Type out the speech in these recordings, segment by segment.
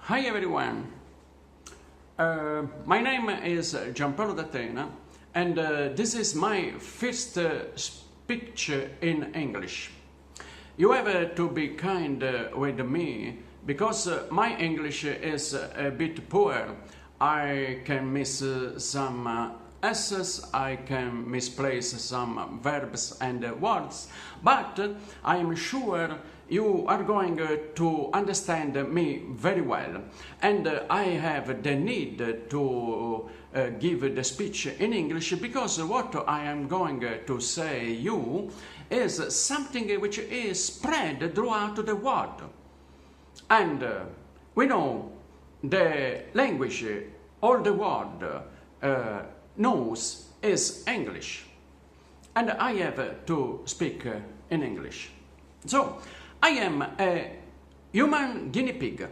Hi everyone, my name is Giampaolo Dattena and this is my first speech in English. You have to be kind with me because my English is a bit poor. I can miss some S's, I can misplace some verbs and words, but I am sure you are going to understand me very well, and I have the need to give the speech in English because what I am going to say you is something which is spread throughout the world, and we know the language all the world knows is English, and I have to speak in English. So, I am a human guinea pig.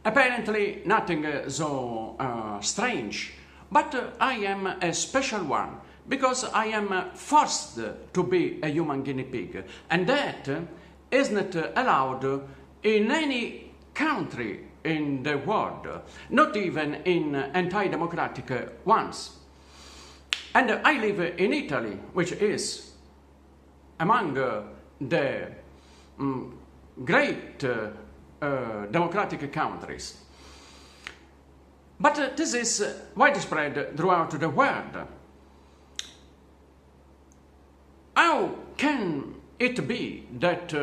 Apparently nothing so strange, but I am a special one because I am forced to be a human guinea pig, and that isn't allowed in any country in the world, not even in anti-democratic ones. And I live in Italy, which is among the great democratic countries. But this is widespread throughout the world. How can it be that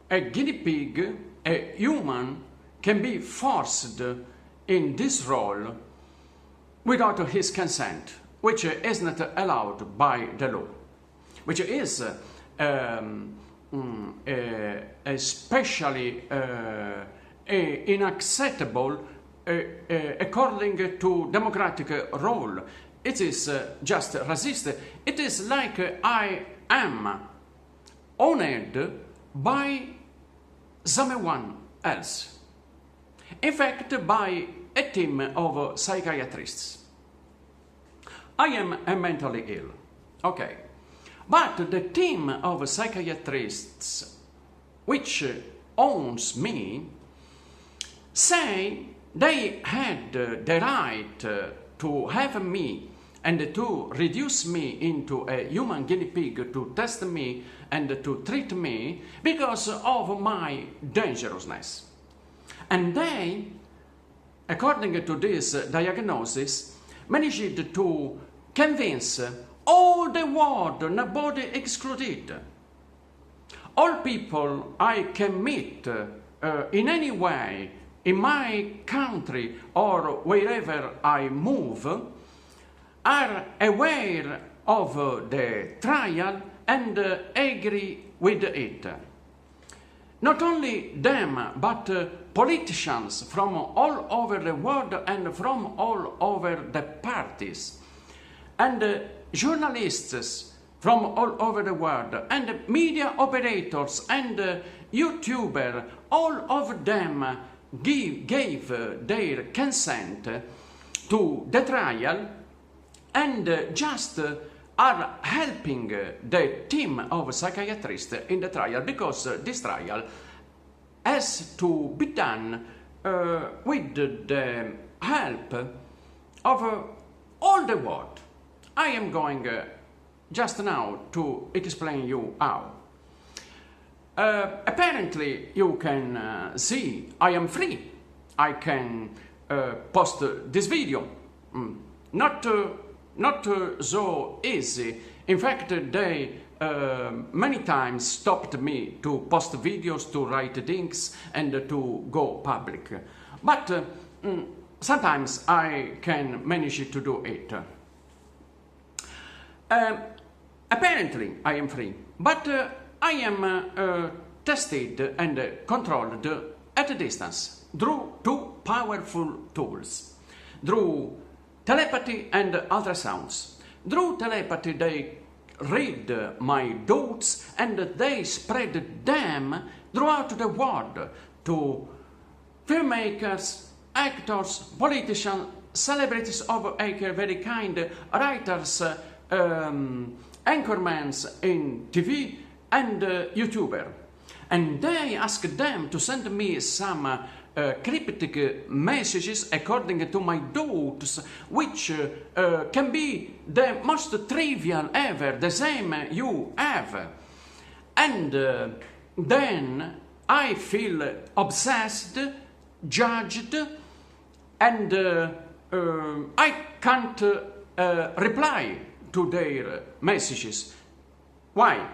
a guinea pig, a human, can be forced in this role without his consent, which is not allowed by the law, which is especially unacceptable according to democratic rule. It is just racist. It is like I am owned by someone else. In fact, by a team of psychiatrists. I am mentally ill, okay. But the team of psychiatrists which owns me say they had the right to have me and to reduce me into a human guinea pig, to test me and to treat me because of my dangerousness. And they, according to this diagnosis, managed to convince all the world, nobody excluded. All people I can meet in any way, in my country or wherever I move, are aware of the trial and agree with it. Not only them, but politicians from all over the world and from all over the parties, and journalists from all over the world, and media operators and YouTubers, all of them gave their consent to the trial and just are helping the team of psychiatrists in the trial because this trial has to be done with the help of all the world. I am going just now to explain you how. Apparently you can see I am free. I can post this video. Not so easy. In fact, they many times stopped me to post videos, to write things, and to go public. But sometimes I can manage to do it. Apparently, I am free, but I am tested and controlled at a distance through two powerful tools, through telepathy and ultrasounds. Through telepathy, they read my thoughts and they spread them throughout the world to filmmakers, actors, politicians, celebrities of a very kind, writers, anchormans in TV and YouTuber. And they ask them to send me some cryptic messages according to my doubts, which can be the most trivial ever, the same you have. And then I feel obsessed, judged, and I can't reply to their messages. Why?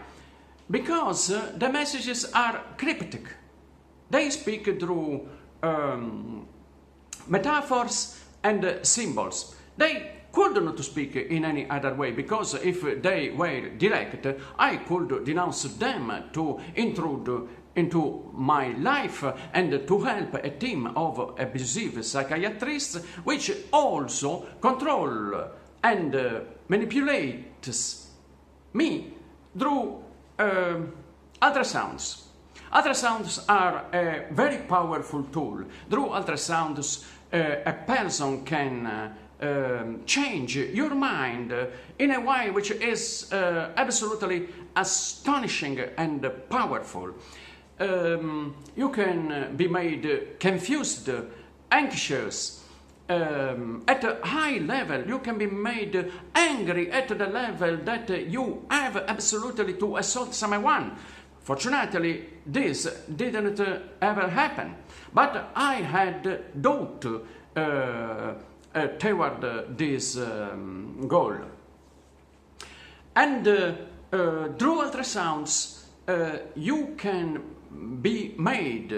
Because the messages are cryptic. They speak through metaphors and symbols. They could not speak in any other way, because if they were direct, I could denounce them to intrude into my life and to help a team of abusive psychiatrists, which also control and manipulates me through ultrasounds. Ultrasounds are a very powerful tool. Through ultrasounds, a person can change your mind in a way which is absolutely astonishing and powerful. You can be made confused, anxious, at a high level. You can be made angry at the level that you have absolutely to assault someone. Fortunately, this didn't ever happen, but I had doubt toward this goal. And through ultrasounds, you can be made,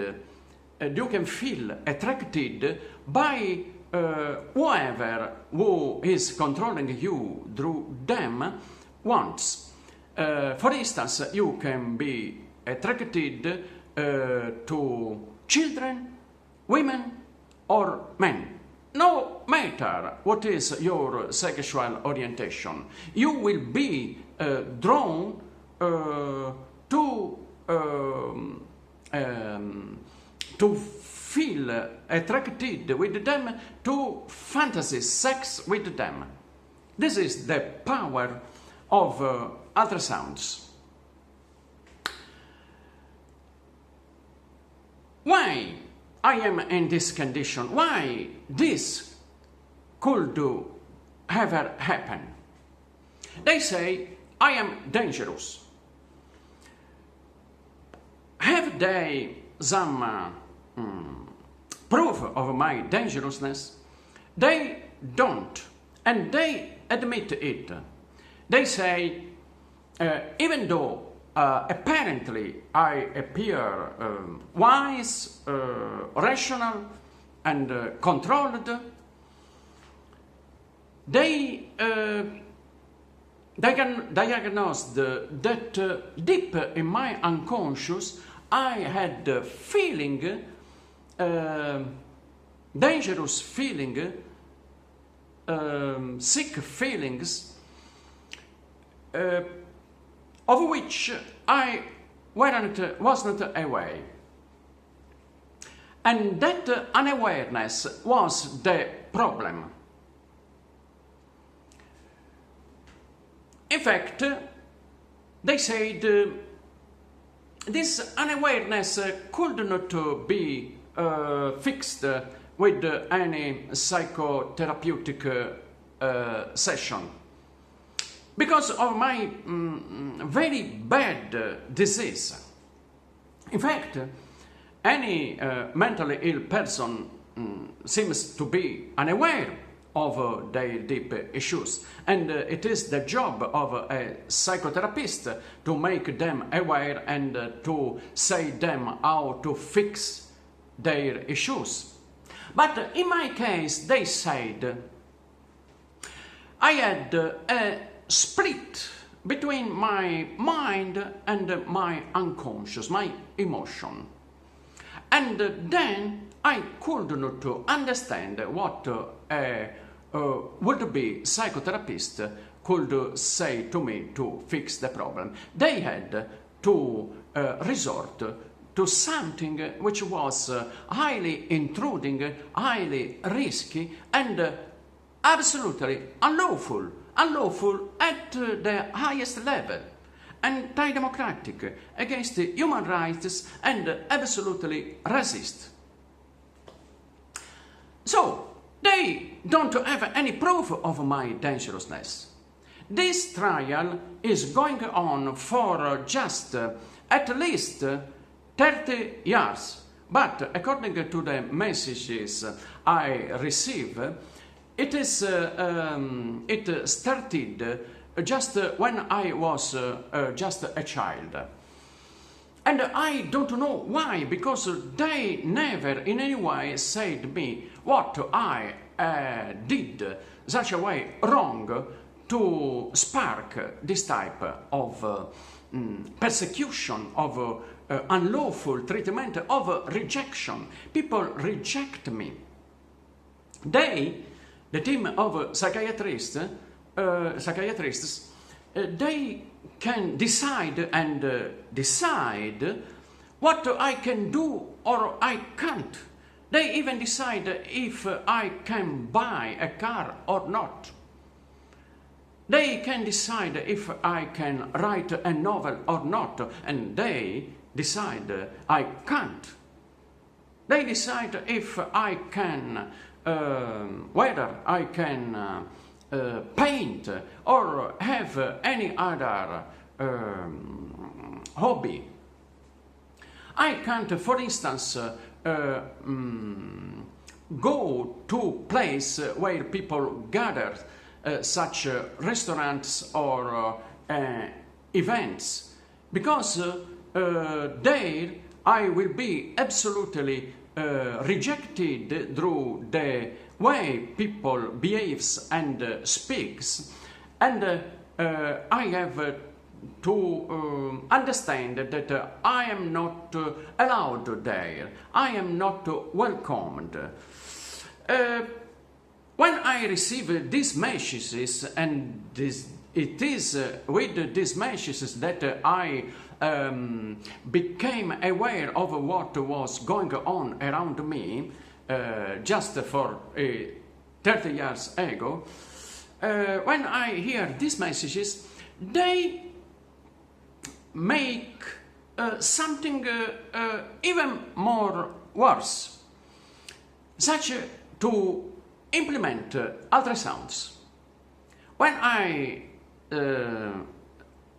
you can feel attracted by whoever who is controlling you through them wants. For instance, you can be attracted to children, women, or men. No matter what is your sexual orientation, you will be drawn to feel attracted with them, to fantasy sex with them. This is the power of ultrasounds. Why I am in this condition? Why this could ever happen? They say I am dangerous. Have they some proof of my dangerousness? They don't, and they admit it. They say, even though apparently I appear wise, rational, and controlled, they diagnosed that deep in my unconscious I had a feeling, dangerous feeling, sick feelings, of which I was not aware. And that unawareness was the problem. In fact, they said this unawareness could not be fixed with any psychotherapeutic session, because of my very bad disease. In fact, any mentally ill person seems to be unaware of their deep issues, and it is the job of a psychotherapist to make them aware and to say them how to fix their issues. But in my case, they said I had a split between my mind and my unconscious, my emotion. And then I could not understand what a would-be psychotherapist could say to me to fix the problem. They had to resort to something which was highly intruding, highly risky, and absolutely unlawful at the highest level, anti-democratic, against human rights, and absolutely racist. So, they don't have any proof of my dangerousness. This trial is going on for just at least 30 years. But according to the messages I receive, it started just when I was just a child. And I don't know why, because they never in any way said me what I did such a way wrong to spark this type of persecution, of unlawful treatment, of rejection. People reject me. They, the team of psychiatrists, they can decide what I can do or I can't. They even decide if I can buy a car or not. They can decide if I can write a novel or not, and they decide I can't. They decide if I can, whether I can paint or have any other hobby. I can't, for instance, go to place where people gather, such restaurants or events, because there I will be absolutely rejected through the way people behaves and speaks, and I have to understand that I am not allowed there. I am not welcomed. When I receive these messages, and it is with these messages that I became aware of what was going on around me, just for 30 years ago, when I hear these messages, they make something even more worse, such to implement ultrasounds. When I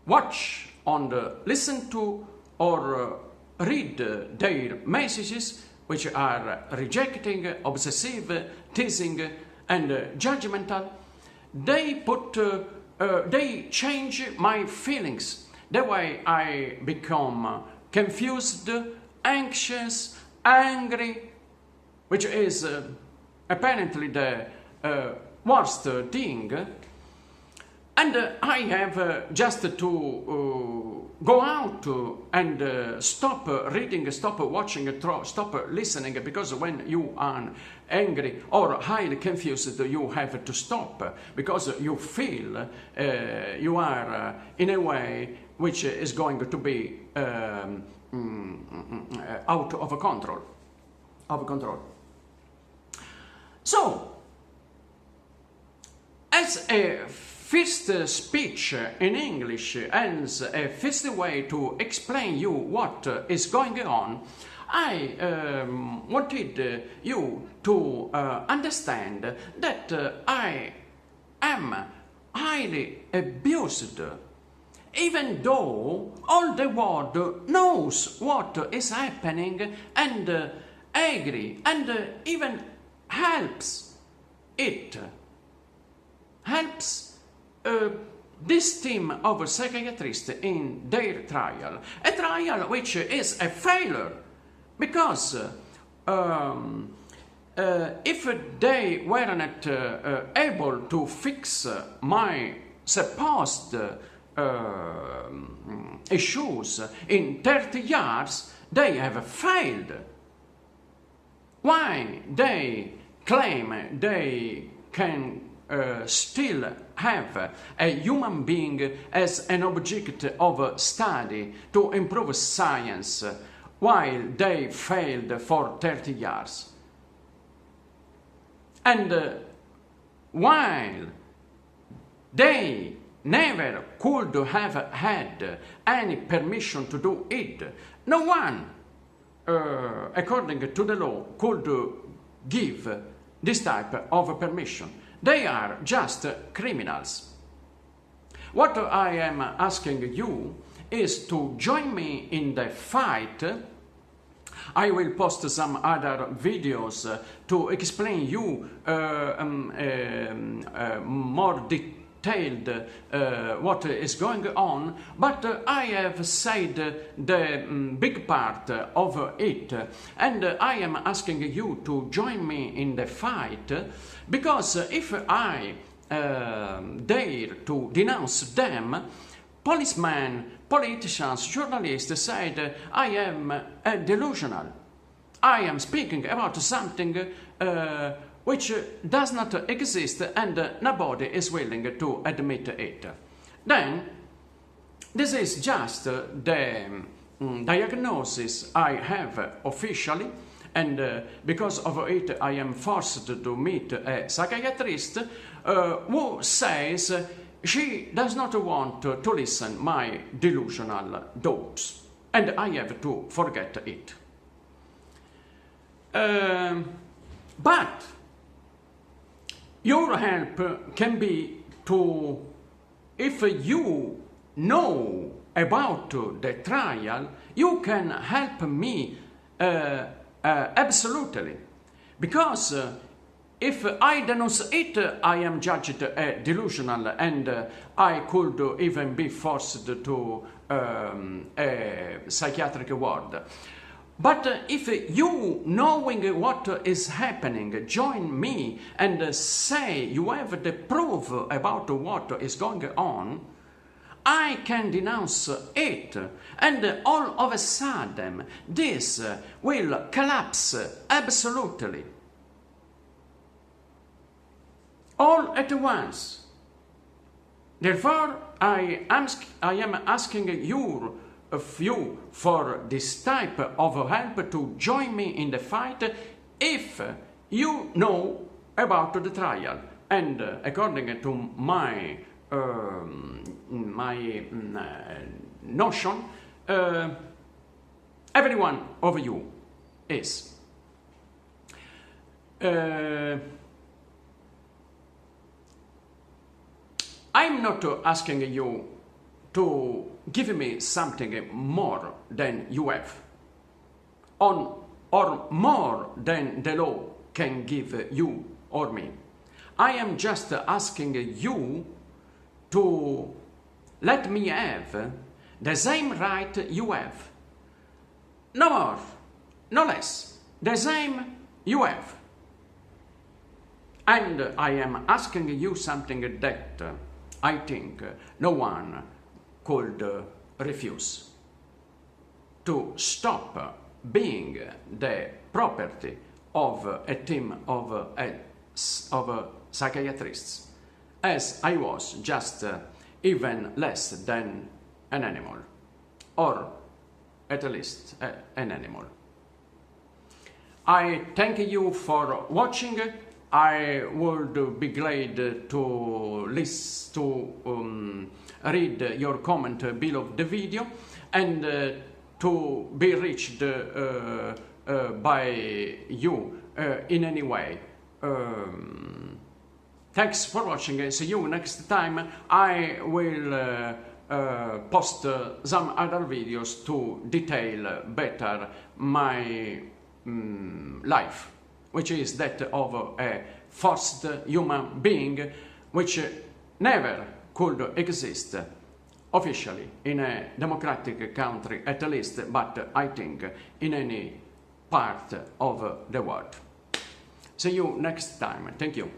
watch and listen to or read their messages, which are rejecting, obsessive, teasing, and judgmental, they change my feelings. That way I become confused, anxious, angry, which is apparently the worst thing. And I have just to go out and stop reading, stop watching, stop listening, because when you are angry or highly confused, you have to stop, because you feel you are in a way which is going to be out of control. So, as a first speech in English and a first way to explain you what is going on, I wanted you to understand that I am highly abused, even though all the world knows what is happening and agree and even helps it. Helps this team of psychiatrists in their trial. A trial which is a failure, because if they weren't able to fix my supposed issues in 30 years, they have failed. Why they claim they can still have a human being as an object of study to improve science, while they failed for 30 years? And while they never could have had any permission to do it, no one, according to the law, could give this type of permission. They are just criminals. What I am asking you is to join me in the fight. I will post some other videos to explain you more detailed what is going on, but I have said the big part of it, and I am asking you to join me in the fight, because if I dare to denounce them, policemen, politicians, journalists said I am delusional. I am speaking about something which does not exist, and nobody is willing to admit it. Then, this is just the diagnosis I have officially, and because of it I am forced to meet a psychiatrist who says she does not want to listen my delusional doubts, and I have to forget it. But your help can be to, if you know about the trial, you can help me absolutely, because if I denounce it, I am judged delusional, and I could even be forced to a psychiatric ward. But if you, knowing what is happening, join me and say you have the proof about what is going on, I can denounce it, and all of a sudden this will collapse absolutely. All at once. Therefore, I am asking you for this type of help to join me in the fight if you know about the trial. And according to my notion, every one of you is. I'm not asking you to give me something more than you have, or more than the law can give you or me. I am just asking you to let me have the same right you have. No more, no less, the same you have. And I am asking you something that I think no one could refuse: to stop being the property of a team of psychiatrists, as I was just even less than an animal, or at least an animal. I thank you for watching. I would be glad to read your comment below the video, and to be reached by you in any way. Thanks for watching. See you next time. I will post some other videos to detail better my life, which is that of a forced human being, which never could exist officially in a democratic country, at least, but I think in any part of the world. See you next time. Thank you.